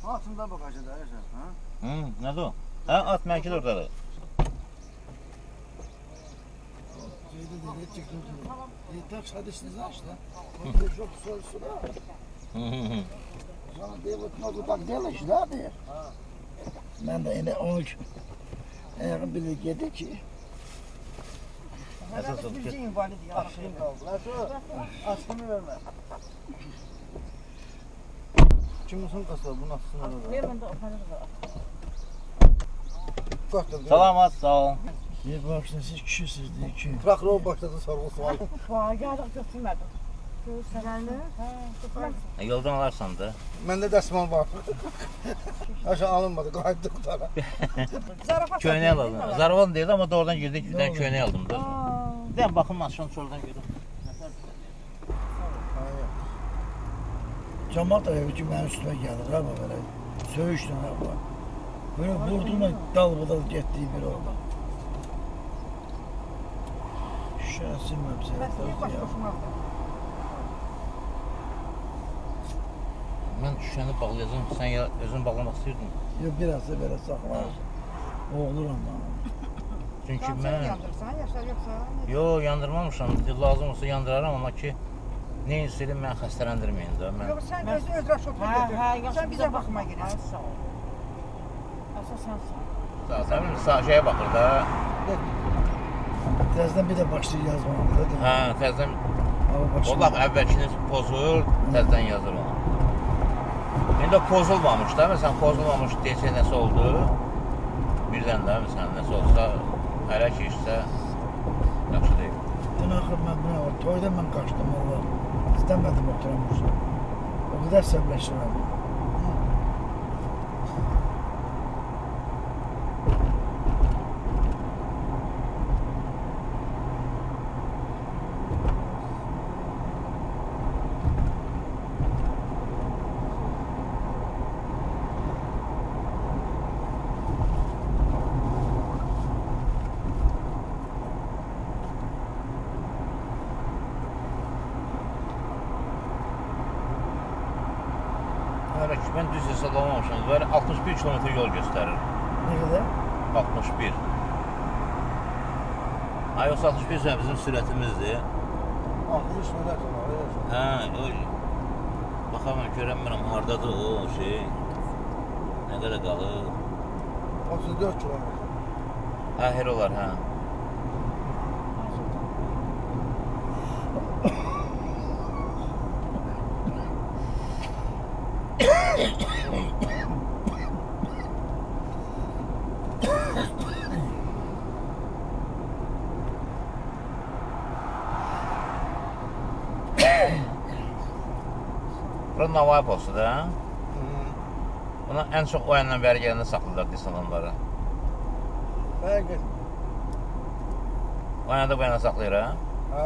Altında bakacaq da sən, hə? Nədir o? Hə, at mənki də oradadır. Şeydə deyil, çıxdı. Tak sadisiniz işte. Burada çok sorusu da. Sonra deyil, bu tak deyil işte da deyil. Ben de yine onu ayağım bile yedi ki. Əsas oldu ki, Aşkın kaldı. Nasıl? Aşkını verme. Kimin kasa bu nasıl? Vermem de aparır da. salamat, sağ ol. Bir bakışın siz kişisiniz diye ki. Traktor başladı sorgusu var. Fuağa geldik götürmedim. Göğüslerle. Yoldan alarsan da. Məndə dəsmal var. Aşağı alınmadı, qayıtdı qutara. Köynək aldım. Zaravan deyildi amma doğrudan girdik, bir dənə köynək aldım da. Bir dənə baxım maşın oradan görüm. Camaat da ki mənim üstümə gəlir ha belə. Söyüşlə ha bu. Böyle vurduğuma dalbadal getdiyi bir oldu. Şahsim məbzəli. Mən şüşəni bağlayacağım, sən ya özün bağlamaq istəyirdin. Yox, biraz da belə saxlarsan. Oğluram da. Çünki mən... Yandırsan, yaşar yoxsa? Yox, yandırmamışam. Lazım olsa yandıraram, amma ki, ne istəyirəm, məni xəstələndirməyin də. Yox, sən öz raşotunu götür. Sən bizə baxma girək. Sağ ol. Əsas sən sağ ol. Sən şeyə baxır da. Təzədən bir də başlayır yazmağa. Hə, təzədən... O laf əvvəlkini pozur, təzədən yazır onu. İndi o pozulmamış da, məsələn, pozulmamış deyəcək nəsə oldu. Birdən də, məsələn, nəsə olsa, hələ ki, işsə, yaxşı deyil. Dün axır mən buna var, toyda mən qaçdım, Allah. İstəmədim oturamışım. O qədər səbləşirəm. Mən düz hesablamamışam. Böyle 61 kilometre yol göstərir. Ne qədər? 61. Ay, yoxsa 61 sənə bizim sürətimizdir. 60 sürət olar. Hə, o... Baxamam, görənmirəm, haradadır o şey. Nə qədər qalır? 34 kilometre. Hə, her olar, hə. Bura Navay postu da. Buna ən çox o yandan bəri gələndə saxlayırlar desən onları. Bəli. O yandan bu yana saxlayır, hə? Ha.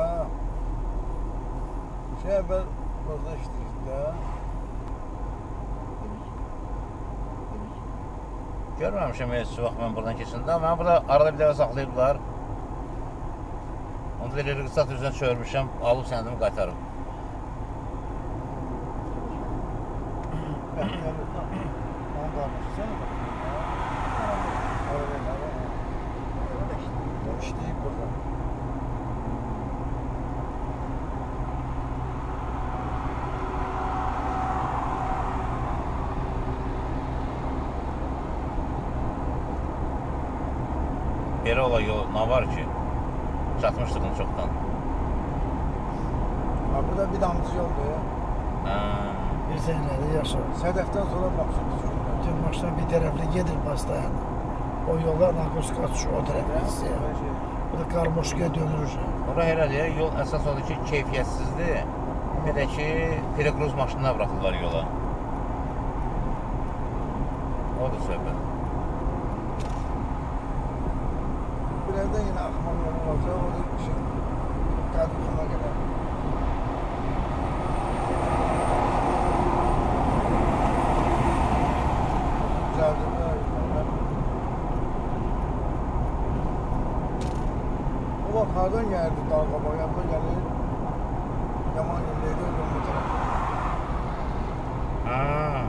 Şey əvvəl orada işləyirdi də. Görməmişəm heç vaxt mən buradan keçəndə, amma burada arada bir dəfə saxlayıblar. Onda elə qısat üzrə çörmüşəm, alıb sənədimi qaytarım. İşləyib burada. Belə ola yol, nə var ki? Çatmışdıq onu çoxdan. Ha, bu da bir damcı yoldur. Hə. Bir sənədə yaşar. Sədəfdən sonra baxsın. Tüm maşına bir tərəfli gedir bastayanı. O yollar Nakoska düşür o tərəfli hissəyə. Bu da Karmoşkaya dönür. Ora elədir, yol əsas odur ki, keyfiyyətsizdir. Bir də ki, Pirekruz maşınına bırakırlar yola. Odur söhbət. Bilərdən yenə axmaq yolu olacaq, o da bir şey. Qədrxana qədər. O bak hardan geldi dalga boyanda gelir. Yaman yerleydi o bu tarafı. Haa.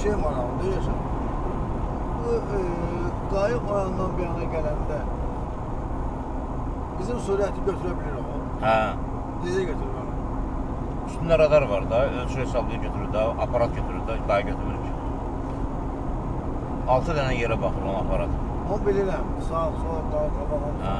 şey maraqlı deyirsən. Bu qayıq o yandan bir yana gələndə bizim sürəti götürə bilir o. Hə. Necə götürür? Üstündə radar var da, ölçü hesablayı götürür da, aparat götürür da, qayıq götürmür ki. 6 dənə yerə baxır o aparat. O bilirəm. Sağ, sol, dağa, qabaq. Hə.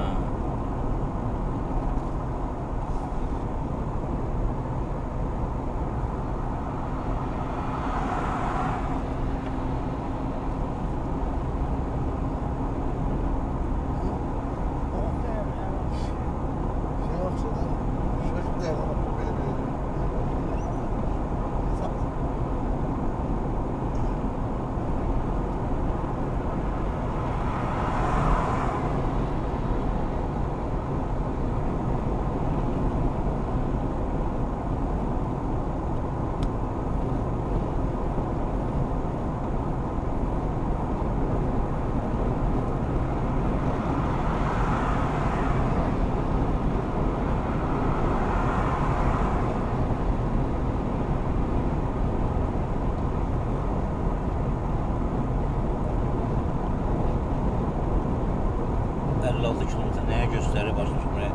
Kilometre nəyə göstərir başa düşmürək.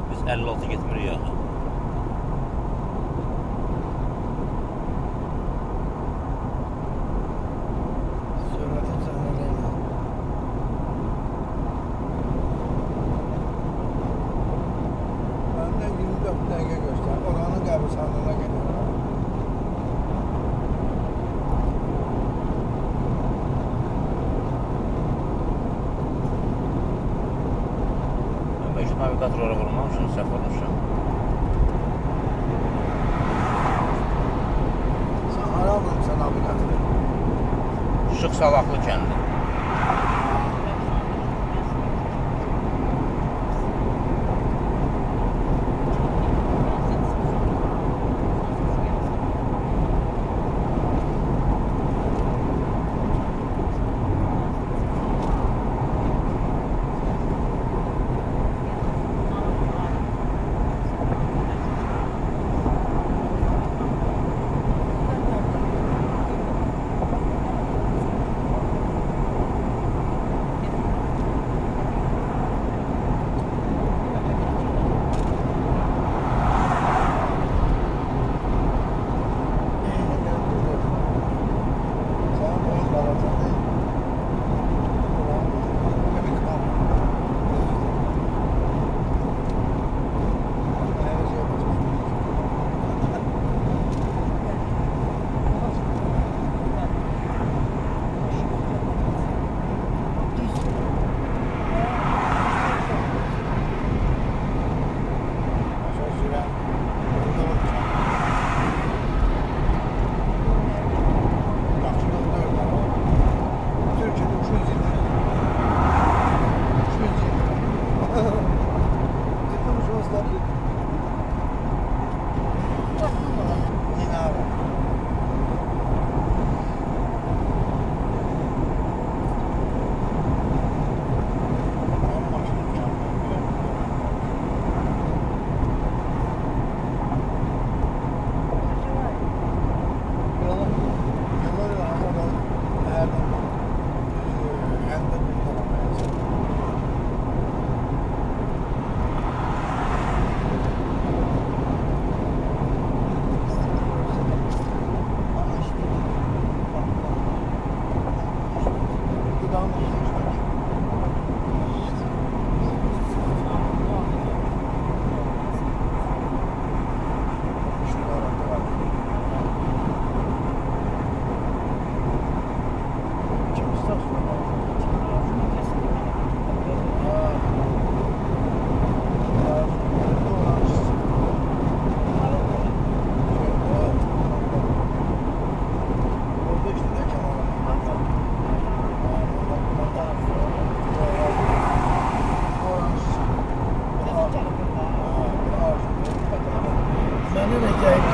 Biz 56 getmirik ya. Sürətin sənələrlə. Məndə 24 dəqiqə göstərir. Oranın qəbristanlığına gedirəm. Navigator ora vurmamışam, səhv olmuşam. Sən hara vurmuşsan navigatörü? Şıq Salaqlı kəndi.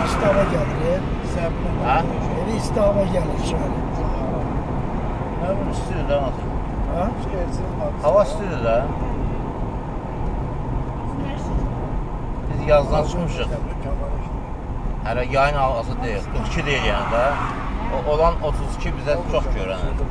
İstava gelir. Ha? Evi istava gelir şöyle. Ne bu istiyor da atın. Ha? Hava istiyor da. Biz yazdan çıxmışıq. Hələ yayın havası deyil. 42 deyil yəni də. O olan 32 bizə çox görənir.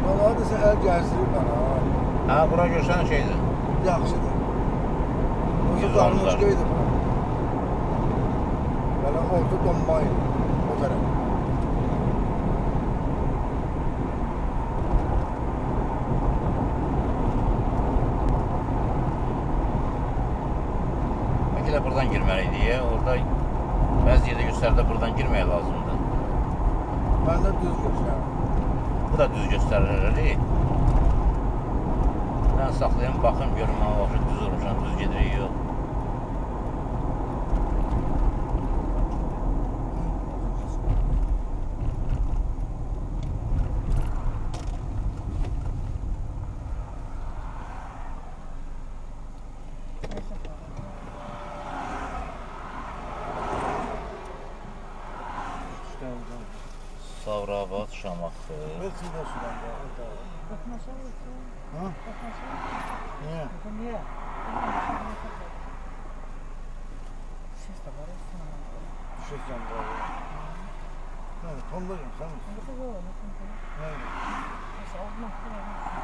Vallahi sən əl gəzdirir mənə. Hə, bura görsən şeydir. Yaxşıdır. Bu Güzel qarmış oldular. qeydi bu. Belə orta donmayın o tərəf. Belki de buradan girmeliydi ya. Orada bəzi yerdə göstərdi buradan girməyə lazımdır. Mən də düz götürürəm. Bu da düz göstərilir. Ben saxlayayım, baxım, görüm mən vaxtı düz olmuşam, düz gedirik, yox. Savrabad, Şamaxı. Heç də sudan da orada. Ha? Niyə? Niye? Ses de var. Düşəcəm də. Nə, tondayım sən misin? Nə?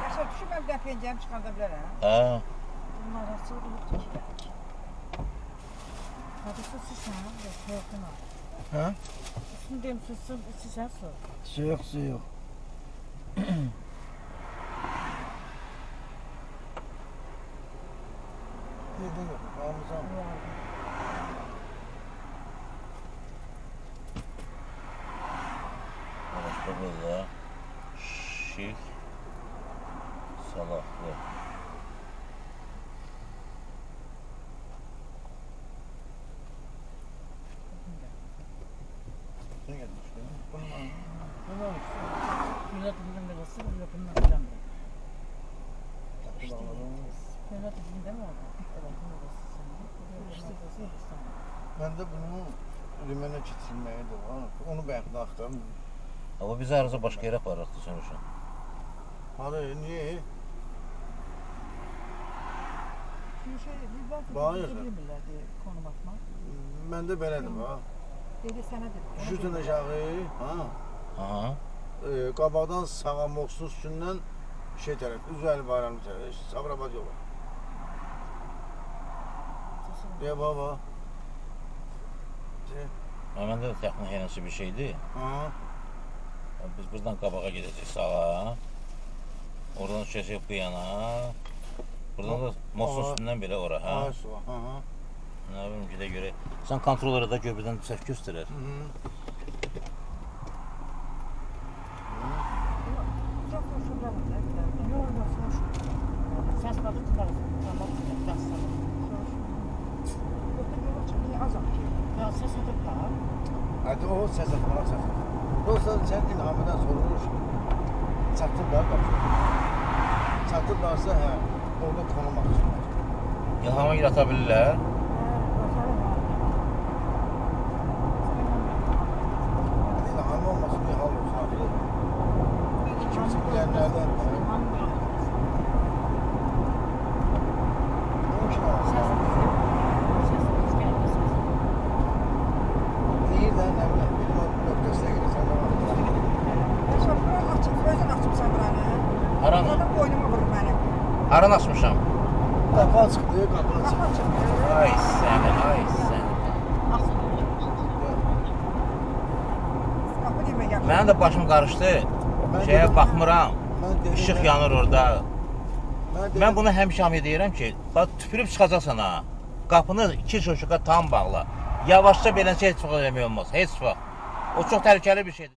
Yaşa düşüp ben bir pencem çıkarda bilərəm. Hə, Bunlar açıq olub ki. Hadi su sıçan, soğuktan al. Ha? Üstünü deyim sıçsın, sıçan su. Su yok, su yok. Yerdən yox, qalmışam. başqa burada Şih Salahlı. Sən gəlmişdin. Bundan Milletimizin birisi, milletimden bilen biri. tapıb alalım. Milletimizin de mi oldu? Evet, birisi senin. İşte birisi İstanbul. Mən də bunu limana keçirməyə də var. Onu bəyətdə axtarım. Ama bizi arıza başqa yerə aparırdı sonuçta. Hadi, niyə? Bir şey, bir bak, Bana bir yazar. bilmirlər diye konum atmak. Məndə belədir bax. Dedi sana dedi. Düşürsən aşağı, ha? Aha. Qabaqdan sağa Moqsun üstündən şey tərəf, Üzvəli bayramı tərəf, Savrabad yolu. Deyə baba. Məndə də texnik yenəsi bir şeydi. Ha? Biz buradan qabağa gedəcək sağa. Oradan düşəcək bu yana. Buradan da Mosun üstündən belə ora, hə? Ha, su, ha, ha. Nə bilim gedə görə. Sən kontrollara da göbürdən səhv göstərər. Çok hoşuma gitti. Yolda hoş. Ses tadı tutar. Tamam, ses tadı. Bakın yola çıkıyor azam ki. Ya ses tadı kal. Hadi o səs atmaq səs. Dostlar, sən İlhamıdan sorulur. Çatırlar qapı. Çatırlarsa, hə, orada konum açırlar. İlhama yata bilirlər. İlham olmasın, bir hal olsun. Abi. Kimsin bilenlerden? Değil lan, ne bileyim, benim o noktasına giresen de var. Haran, Boynumu vurur benim. haran açmışam. Kafa çıktı, kafa çıktı. Ay səni, ay səni. Kapı diyeme yakın. Mənim də başım qarışdı. Şeyə baxmıram. İşıq yanır orada. Mən bunu həmişə hamıya deyirəm ki, bax tüpürüb çıxacaqsan ha. Qapını iki şoşuqa tam bağla. Yavaşca beləncə heç vaxt eləmək olmaz. Heç vaxt. O çox təhlükəli bir şeydir.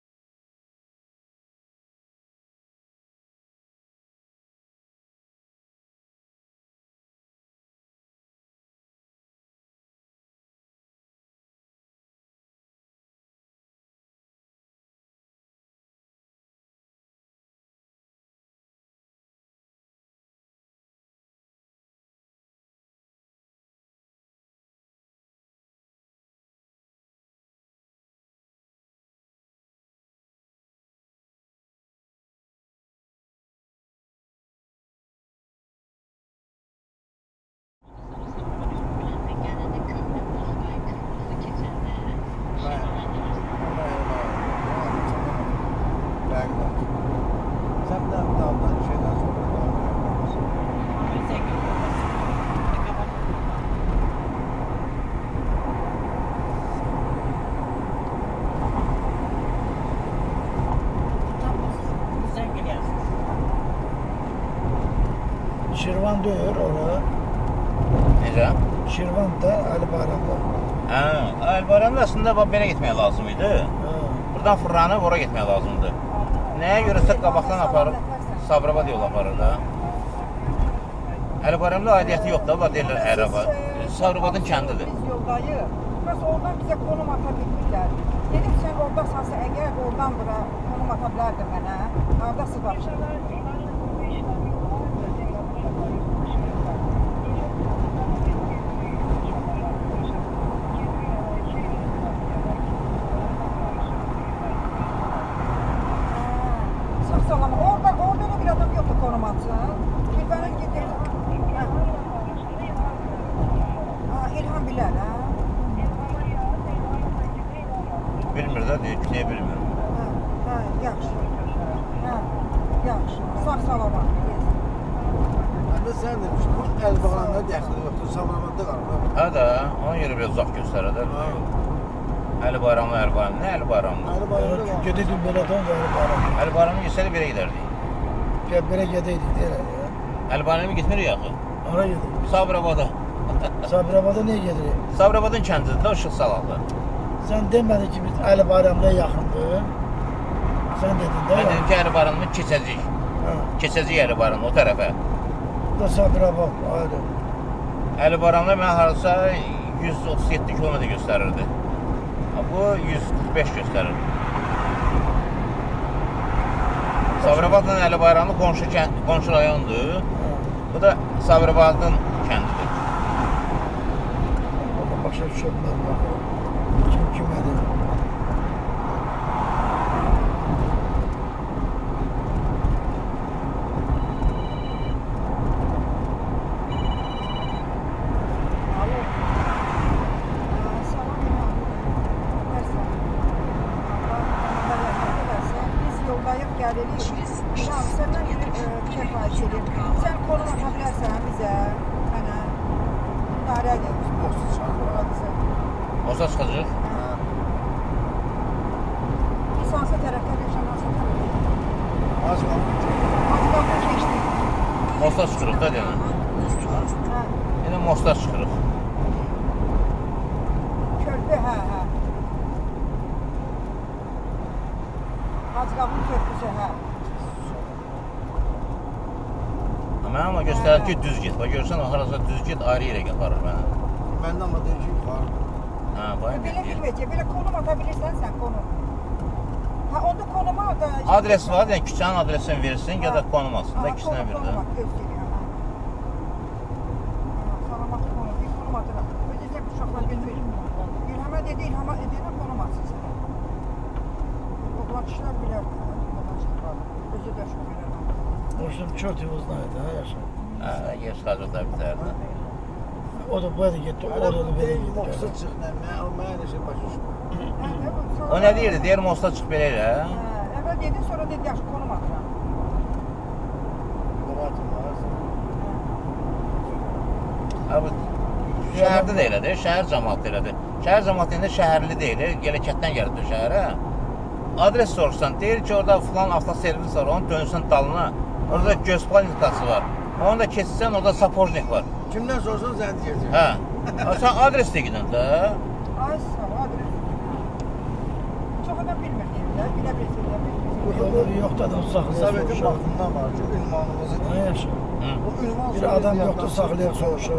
Şirvan deyir ora. Necə? Şirvan da Ali Bayramda. Hə, Əlbaranın aslında bax belə getmək lazım idi. Ha. Buradan fırlanıb ora getmək lazımdı. Nəyə görəsə qabaqdan aparıb Sabirabad yolu aparır da. Əlbaramda aidiyyəti yoxdur, var deyirlər Ərəba. Sabirabadın kəndidir. Biz yoldayıq. Bəs oradan bizə konum ata bilmirlər. Dedim sən oradasansa əgər oradan bura konum ata bilərdin mənə. Haradası qaçır? Sağ-sağlam. Orada öyle bir adam yoktu konum atsın. İlhan'ın gidiyor. İlhan bilər, hə? Bilmir də, deyir, niyə bilmir? Hə, yaxşı. Hə, yaxşı. Sağ-salamat. Ben de sen demiştim. Bu Əlbaran'da dəxli yoxdur. Sabirabadda qalır. Hə də, ona görə biraz uzaq göstərir də. Əli Bayramlı, Əli Bayramlı. Nə Əli Bayramlı? Əlbaran'da qalır. Gedeydik Belədən da Ali Bayram. Əli Bayramlı getsəli belə gedərdik. Gel belə gedeydik deyirlər ya. Əli Bayramlı getmirik axı. Ara gedik. Sabirabada. Sabirabada niyə gedirik? Sabirabadın kəndidir də, Işıq Salahlı. Sən demədin ki biz Ali Bayramda yaxındır. Sən dedin də Mən ya. dedim ki, Əli Bayramlı keçəcəyik. Ha. Keçəcəyik Əli Bayramlı o tərəfə. Bu da Sabirabad ayrı. Əli Bayramlı mən harasa 137 km göstərirdi. Bu 145 göstərir. Sabirabadla Əli Bayramlı qonşu rayondur. Bu da Sabirabadın kəndidir. Orada başa düşürlər baxır. Kim kimədir? Alo. Salam İlhan. Nəsə? Biz yoldayıq, gəlirik. İlhan, səndən bir xahiş edirəm. Sən konum ata bilərsən bizə, mənə. Narədir. Yoxsa çıxar. Olsa çıxacaq. Biz hansı tərəfdə yaşanan hansı tərəfdə? Az qalır. Azqalda keçdik. Mosta çıxırıq da deyən. Hə. Yəni mosta çıxırıq. Körpü, hə. Azqalın körpüsü, hə. Mən amma göstərir ki, düz get. Bax görsən o harasa düz get, ayrı yerə aparır mənə. Məndə amma deyir ki, yuxarı. Hə, bax Belə indi. bilməyəcək, belə konum ata bilirsən sən konum. Hə, onda konuma da... Adres var, yəni küçənin adresini versin, ya da konum atsın da ikisindən biri də. Konum at, göstərir, hə. Salamat konum, bir konum atıram. Özü də uşaqlar bilmir. İlhama dedi, İlhama edənə konum atsın sənə. Oğlan kişilər bilər də, oğlan kişilər. Özü də şofer adam. Başım çok yuvuz neydi ha yaşa. Hə, yer çıxacaqlar bir tərəfdən. O da böyle gitti, o da böyle gitti. Moqsa çıx, o mənə də şey başa düşmür. O nə deyirdi? Deyir mosta çıx belə elə. Əvvəl dedi, sonra dedi, yaxşı konum atıram. Ha bu şəhərdə də elədir, şəhər cəmaatı elədir. Şəhər cəmaatı indi şəhərli deyil, elə kətdən gəlibdir şəhərə. Adres soruşsan, deyir ki, orada filan avtoservis var, onu dönürsən dalına. Orada göz planikası var. Onu da keçsən, orada sapojnik var. Kimdən sorsan sən deyəcək. Hə. Sən adres də gidən də. Ay sağ ol, adres. Çox adam bilmir deyirlər, bilə bilsələr. Yolları yok da adam saklaya Sovetin soruşur. vaxtından var ki, ünvanımızı Ne yaşa? Hı. Bu ünvan Bir adam yoktu saklaya soruşur.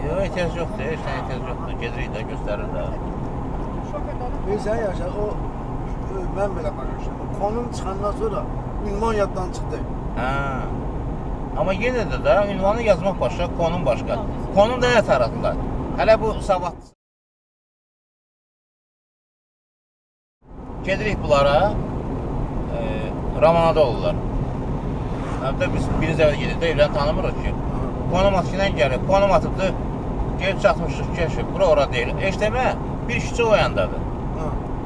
Yox, ehtiyac yoxdur, heç nə ehtiyac yoxdur. Gedirik də, göstərir də. Şoferlərin Bilsən yaşa, mən belə başa konum çıxandan sonra ünvan yaddan çıxdı. Hə. Amma yenə də ünvanı yazmaq başqa, konum başqa. Konum da nə taradılar? Hələ bu savad. Gedirik bunlara. Ramanada olurlar. Həm də biz birinci dəfə gedirik də, evləni tanımırıq ki. Konum atıqla gəlib, konum atıbdı. Gelib çatmışıq, keşif, bura ora deyil. Eşləmə, bir küçə o yandadır.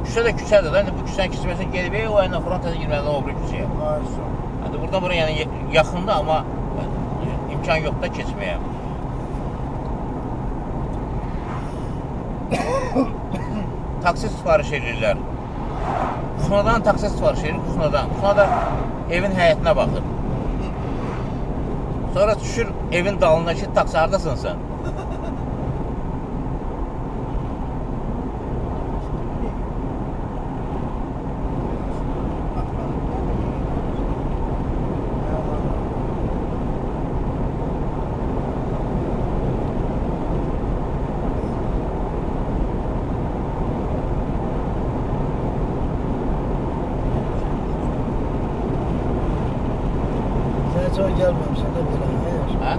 Küçə də küçədir də, indi bu küçəni keçməsin, gedib o yandan frontəsə girməlidir o biri küçəyə. Yəni buradan buraya yəni yaxında, amma imkan yoxdur da keçməyə. Taksi sifariş edirlər. Kuxnadan taksi sifariş edir, Kuxnadan. Kuxnada evin həyətinə baxır. Sonra düşür evin dalına ki taksi hardasın sen? Sen hiç gelmemişsin de bir an hayır. Hə?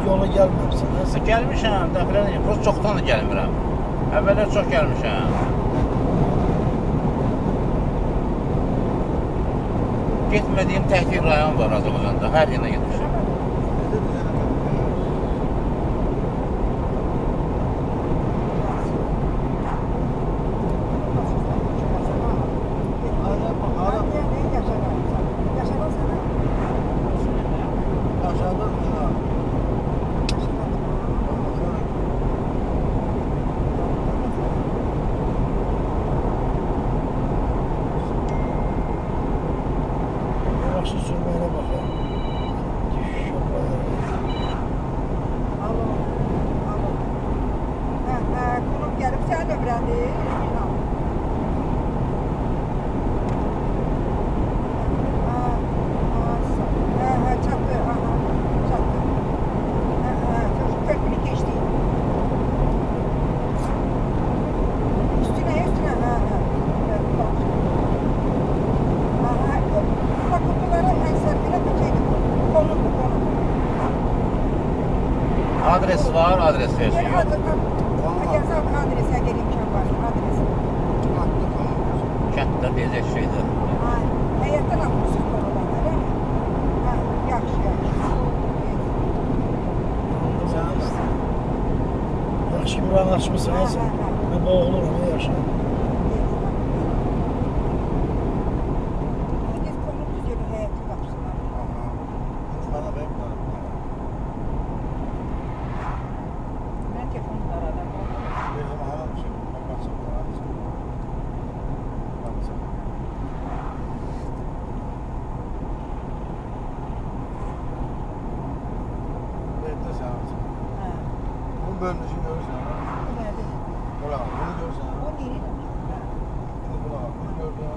Yolu gelmemişsin ha sen. Gəlmişəm, dəfələrlə. Prosta çoxdan da gəlmirəm. Əvvəllər çox gəlmişəm. Getmədiyim tək bir rayon var Azərbaycanda. Hər yerə getmişəm. Yavaşça sürmeyene bak ya. Konum gəlib, sən də biləndir. Çatdı, çatdı. Köprünü keçdi. Üstüne, Burada kutulara ensar bile bir konum. Adres var, adres versin. Gel yazar adrese gel imkan var. Adres. Kənddə deyəcək şeydir. Həyatdan almışsın konuları, değil mi? Yaxşı. Yaxşı buranı açmışsın ha sen. Ben boğulurum ya yaşa. Biz konum düzeli həyatı kapsınlar. Ben telefonlardan Bu bölmüşü görürsen. Bu nerede? Ulan bunu görürsen. O neydi? Şimdi buna bak. Bunu gördün mü?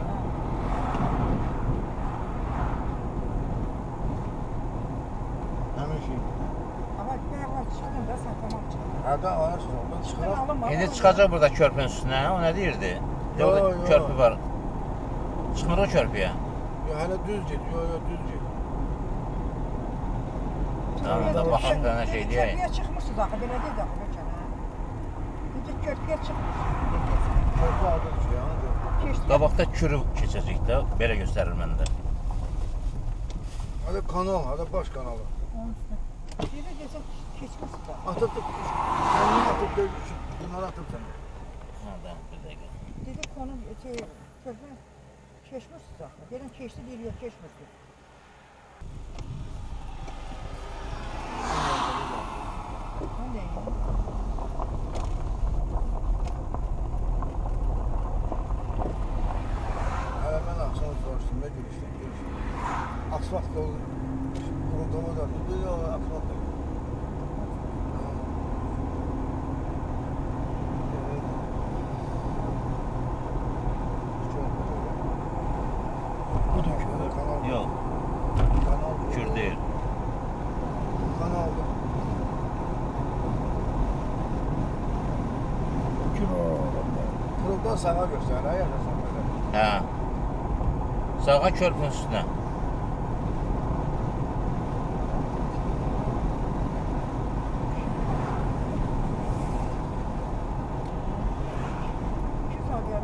Hemen şey. Ama ben var çıktım da sen tamam çıktın. Nereden ararsın? Ondan çıkarak. İndi çıxacaq burada körpünün üstünə. O nə deyirdi? Yo, Orada yo. körpü var. Çıxmır o körpüyə. Ya hele düz git. Yo düz git. Tamam da baxaq da nə şey deyək. Köprüye çıkmışsınız axı, belə deyil axı Mökən, hə? Necə köprüye çıkmışsınız? Köprü aldı düşüyor. Yani. Keçdi. Qabaqda kürü keçəcək də. Belə göstərir məndə. Hadi kanal. Hadi baş kanalı. Onun üstüne. Belə desən keçmişsiniz axı. Atıp kendini atıp bunları atıp sen. Ha da bir dəqiqə. Dedi konu köprü keçmişsiniz axı. Gəlin keçdi deyil, yox keçmişsiniz. Ben de iyiyim. Hele ben akşam soruştum ne girişten. Asfalt dolu. Kurutama da dedi ya asfalt da. Bu da köy. Kanal. Yox, Kanal. kür deyil. Kanal. Kür o. Kuruldan sana göster. Hayır sen böyle. Hə. Sağa körpünün üstünə.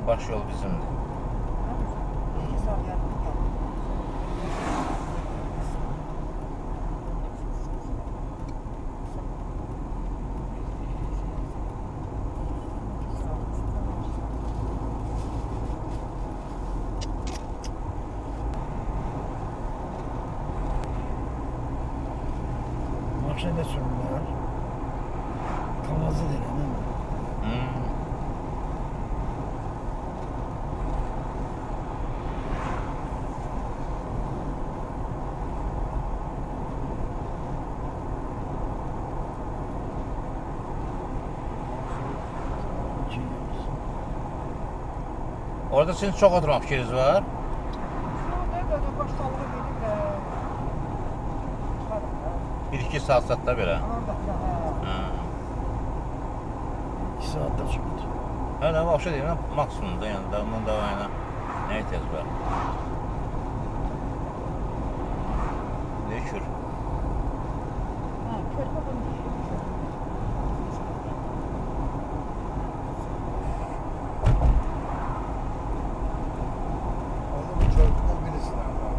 Baş yol bizimdir. 2 saat yarım geldi. Akşam da sürmüyor. Kamazı değil mi? Hmm. Orada sizin çox oturmaq fikriniz var. Şurada da başsağlığı verib də. Çıxarım da. 1-2 saat da belə. Orada da. Hə. 2 saatte çıktı. Hələ vəbşə deyirəm, maksimumda, yəni da ondan davayına nə ehtiyac var? Ne kür? Ha, körpə bunu deyir. Onun körpüdən birisini var.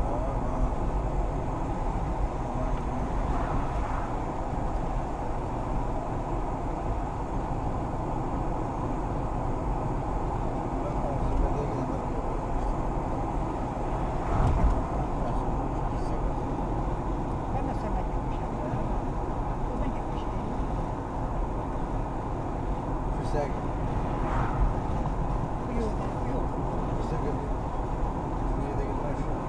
Ben de sana gitmişim. Buradan gitmişim. Füsek. Bu yolda, bu yol. Füsek. Türkiye'de gitmez şu an.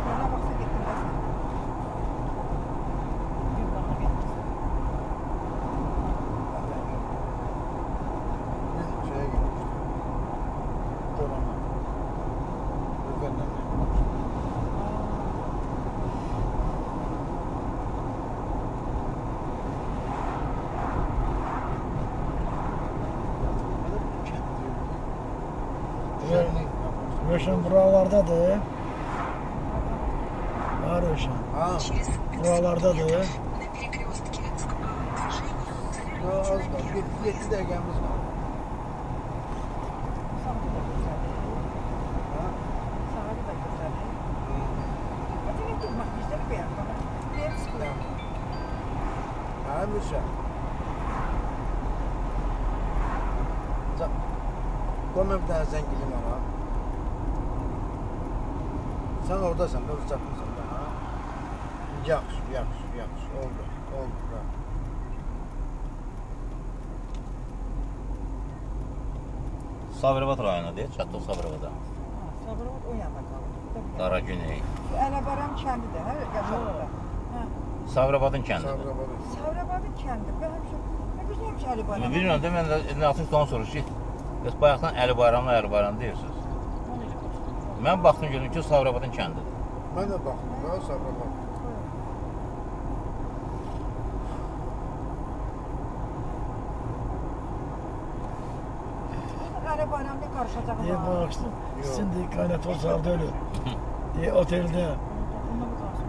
Bana baksa gittim ben. Bir bana gittim. Biz şeye gitmiştik. Korona. Rüfenden gitmiştik. Röşen buralardadır. Var Röşen. Ha, Buralardadır. ya az kaldı. 7 dakikamız var. Saati de güzel. Ha? Saati de güzel. Hadi ne durmak güzel bir yer bana. Bir sıkıyorum. Ha, Müşa. Koyma bir tane zengilim ona. Sen oradasın, doğru çatmışsın da ha. Yaxşı. Oldu. Ha. Sabirabad rayonu deyil, çatdıq Sabirabada. Sabırımız o yana kaldı. Dara Güney. Bu Ələbaram kəndidir, hə? Yaşadıqda. Hə. Sabirabadın kəndidir. Sabrabadın. Savrabadın kəndi. Ben həmişə, nə güzel həmişə Ələbaram. Bilmirəm də, mən də artıq onu soruş ki, bəs bayaqdan Əli Bayram deyirsiniz. Mən baxdım gördüm ki, Sabirabadın kəndidir. Ben de baktım da Sabrabadın. Ələbaramda qarışacaq. Diye bağıştı. Şimdi kaynatı sardı ölü. Diye otelde.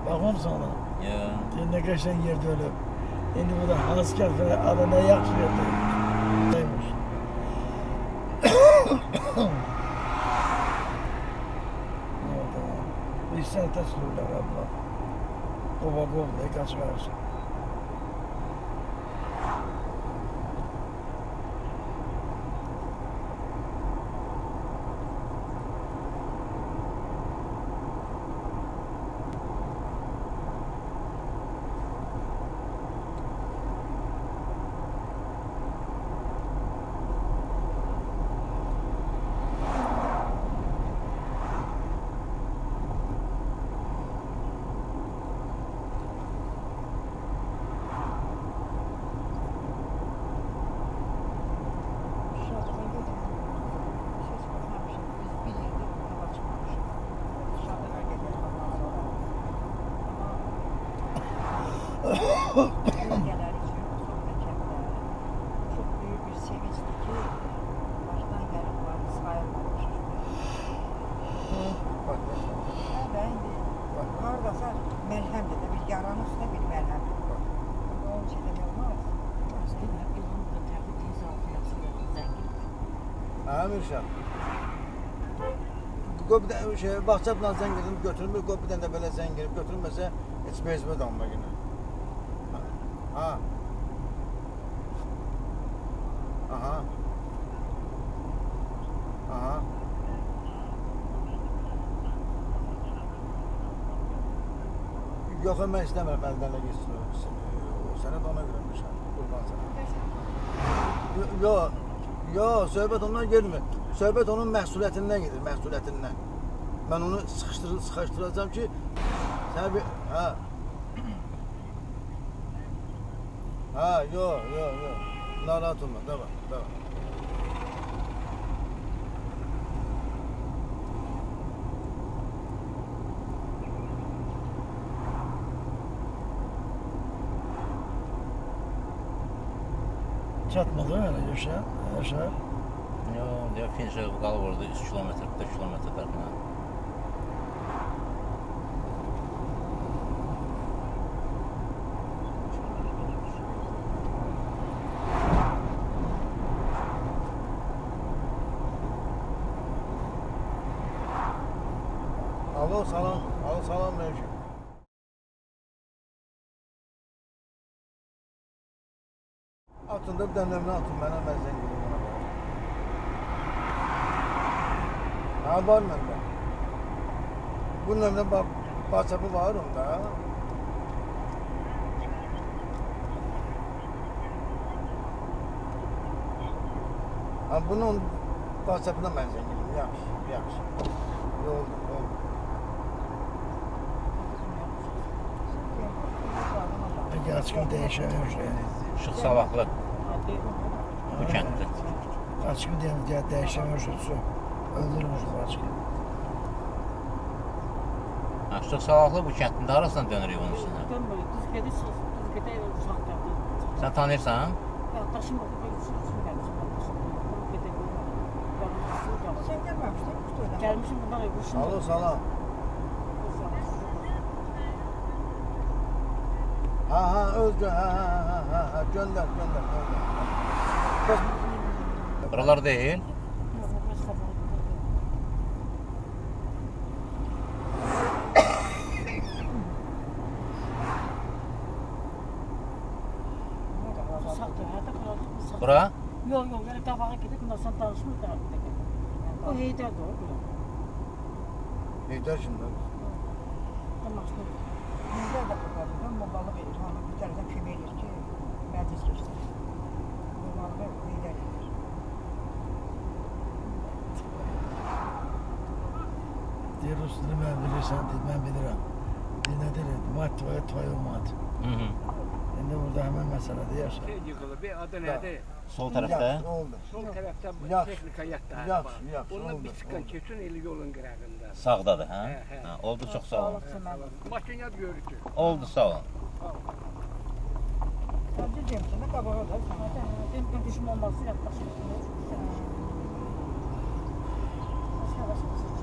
Bakmam sana. Ya. Diye ne geçen yerde ölü. Şimdi bu da asker falan adına yakşı yerde. Neymiş? Ne oldu? Bir sene teslimler abla. Kova kova diye kaç versin. Bölgeler için Soğuk'ta çok büyük bir sevinçti ki baştan gelip var, sayılmamış. Bak. Ben haradasa merhemdir de bir yaranın üstüne bir merhemdir. Onun için de olmaz. Ha Müşa. Kopiden şey bahçapla sen gidip götürmüyor, kopiden de böyle sen girip götürmese hiç bezme damla yine. Ha. Aha. Aha. Yok ben istemem elden gitsin. Sana da ona göre Müşa. Kurban sana. Yo, söhbət ondan gelmir. Söhbət onun məhsuliyyətindən gedir, məhsuliyyətindən. Mən onu sıxışdıracağam ki, sən bir, ha. Ha, yo. Narahat olma, devam. Çatmadı öyle Yaşar. Yox, deyə finişə qalıb orada 3 kilometr, 4 kilometr fərqlə. Alo salam. Alo salam Mevki. Atında bir demlemini atın bana ben zenginim ona bak. Ha var bende. Bu nemle bak WhatsApp'ı var onda. Ha bunun WhatsApp'ına ben zenginim. Yaxşı. Oldu. Peki açıkını değişemiyor şey. Işıq savaqlı bu kənddə. Açıkını değişemiyor şey. Su. Öldürmüş bu açıkını. Işıq savaqlı bu kəndin də arasından dönürük onun üstünə. Dönmürük, düz gedirsiniz, düz gedək uşaq gəldi. Sən tanıyırsan? Daşım oldu, ben üçün gəlmişim. Sen gelmemiştin Kuştoy'dan. Gəlmişim bundan öbürsün. Alo salam. Ha Özgür ha gönder. Buralar deyil. Bura? Yok, böyle qabağa gedib, bundan sonra danışmır da. O Heydər də o, belə. Yeter şimdi. Danışmır. Bizler de kurtardı. Ben babalık edir. Hanı bir taraftan kömür edir ki meclis geçti. Babalık lider edir. Diğer üstünü ben bilirsen, ben bilirim. Nedir? Mat ve mat. Hı. Şimdi burada hemen meselede yaşar. Şey yıkılı bir adı nerede? Sol tərəfdə. Yaxşı oldu. Sol tarafta Yaxşı. teknika yatları Yaxşı, var. yaxşı, Ondan oldu, bir çıkan oldu. kesin eli yolun qırağında. Sağdadır, hə? Hə. Hə, oldu çox sağ olun. Makina görücü. Oldu sağ olun. Ben de diyeyim sana kabağa da sana. Ben düşüm olması yaklaşık. Başka bir şey.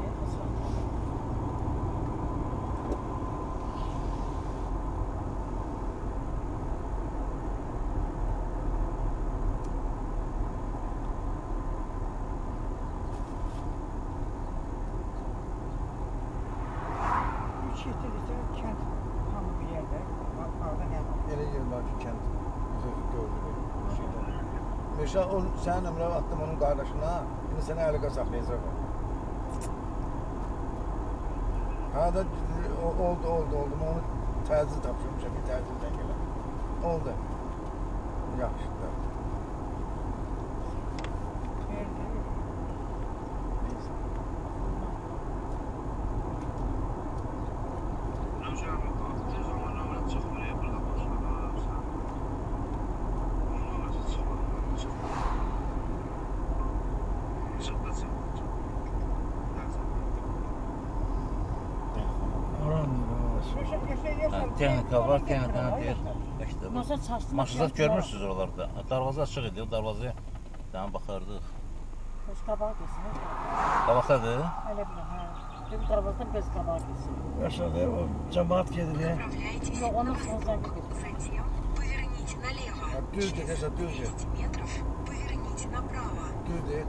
Üç yeter ise kent hamı bir yerde. Ağda ne var? Ele yer var ki kent. Bizi gördü bir şeyden. Meşa sen ömrə attım onun kardeşine. Şimdi seni əliqə saxlayacaq. Ha da oldu. Onu təcil tapşırmışam. Bir təcildən gələm. Oldu. Yaxşı. Verdi. Neyse. Hə, texnika var, texnikanı deyir. İşte Masa çaşdı. maşınlar görmürsünüz oralarda. Darvaza açıq idi, o darvazaya daha baxardıq. Göz qabağa geçsin. Qabaqdadır. Öyle bir ha. Bir taraftan göz qabağa geçsin. Yaşadı o cemaat gelir. Yok, onun sonuna gidiyor. Затем поверните налево. Ha, düz get, Esat düz get. 200 метров поверните направо. Düz et.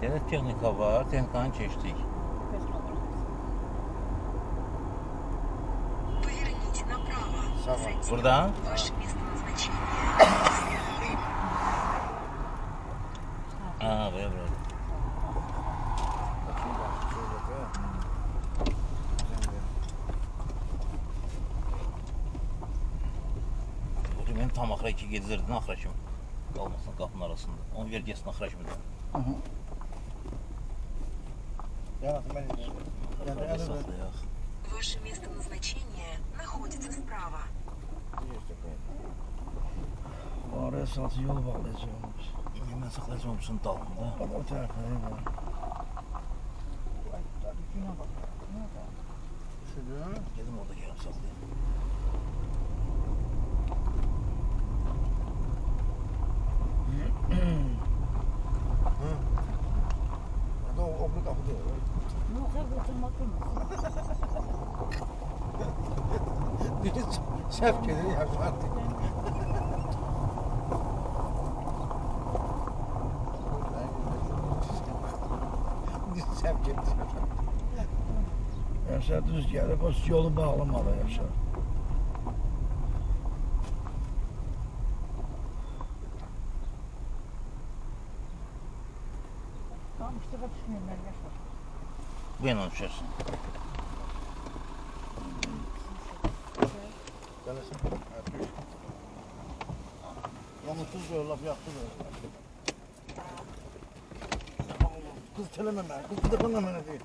Yəni texnika var, texnikanı keçdik. Göz qabağa geçsin. Поверните направо. Сама. Затем Buradan ваше место назначения. ha, buraya. Bakayım bak, şöyle de. Bu mənim tam axıra iki gedirdin axıra kimi. Qalmasın qapının arasında. Onu ver getsin axıra kimi. Yanatım ben gidiyorum. Axıra saxlayaq. Ваше место назначения находится справа. Oraya saltı yol bağlayacağımız. Mən saxlayacağım bütün dalında. O tarafa ne var? Güne bak. Ne var? Şurada. Gedim orada gəlib saxlayayım. Şef gelir yaşar. Şef gelir yaşar. Yaşar düz gelip o yolu bağlamalı Yaşar. Tamam işte bak düşünüyorum ben Yaşar. Bu yana uçarsın. Gelesin. Namussuz diyor laf yaktı böyle. Kız telememe, kız telefonla beni değil.